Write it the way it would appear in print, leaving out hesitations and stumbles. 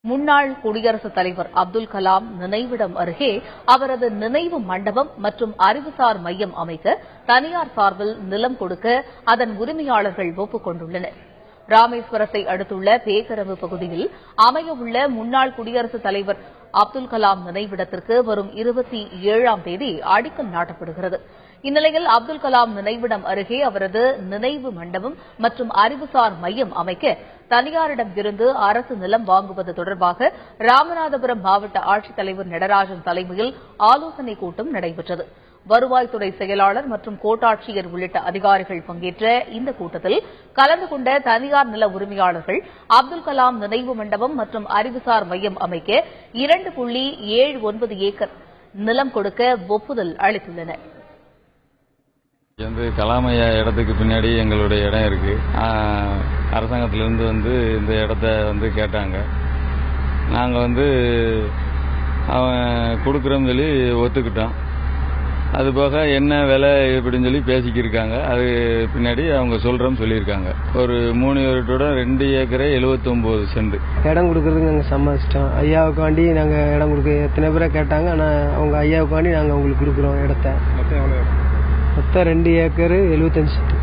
முன்னாள் குடியரசுத் தலைவர் அப்துல் கலாம் நினைவிடம் அருகே அவரது நினைவு மண்டபம் மற்றும் அறிவுசார் மையம் அமைக்க தனியார் சார்பில் நிலம் கொடுக்க அதன் உரிமையாளர்கள் ஒப்புக் கொண்டுள்ளனர். ராமேஸ்வரத்தை அடுத்துள்ள பேக்கரம்பு பகுதியில் அமையவுள்ள முன்னாள் குடியரசுத் தலைவர் அப்துல் கலாம் நினைவிடத்திற்கு வரும் 27ஆம் தேதி அடிக்கல் நாட்டப்படுகிறது. இந்நிலையில் அப்துல் கலாம் நினைவிடம் அருகே அவரது நினைவு மண்டபம் மற்றும் அறிவுசார் மையம் அமைக்க தனியாரிடம் இருந்து அரசு நிலம் வாங்குவது தொடர்பாக ராமநாதபுரம் மாவட்ட ஆட்சித்தலைவர் நடராஜன் தலைமையில் ஆலோசனைக் கூட்டம் நடைபெற்றது. வருவாய்த்துறை செயலாளர் மற்றும் கோட்டாட்சியர் உள்ளிட்ட அதிகாரிகள் பங்கேற்ற இந்த கூட்டத்தில் கலந்து கொண்ட தனியார் நில உரிமையாளர்கள் அப்துல் கலாம் நினைவு மண்டபம் மற்றும் அறிவுசார் மையம் அமைக்க 2.79 ஏக்கர் நிலம் கொடுக்க ஒப்புதல் அளித்துள்ளனர். கலாம் ஐயா இடத்துக்கு பின்னாடி எங்களுடைய இடம் இருக்கு. அரசாங்கத்திலிருந்து இந்த இடத்த கேட்டாங்க. நாங்கள் அவன் கொடுக்குறோம்னு சொல்லி ஒத்துக்கிட்டோம். அதுபோக என்ன விலை எப்படின்னு சொல்லி பேசிக்கிருக்காங்க. அது பின்னாடி அவங்க சொல்றோம்னு சொல்லியிருக்காங்க. ஒரு 3 யூனிட்டோட 2 ஏக்கரை 79 சென்ட் இடம் கொடுக்கறதுக்கு நாங்கள் சம்மதிச்சிட்டோம். ஐயாவுக்கு வேண்டி நாங்கள் இடம் கொடுக்க எத்தனை பேரை கேட்டாங்க. ஆனால் அவங்க ஐயாவுக்கு வேண்டி நாங்கள் அவங்களுக்கு கொடுக்குறோம் இடத்த. மொத்தம் 2 ஏக்கர் 75 சென்ட்.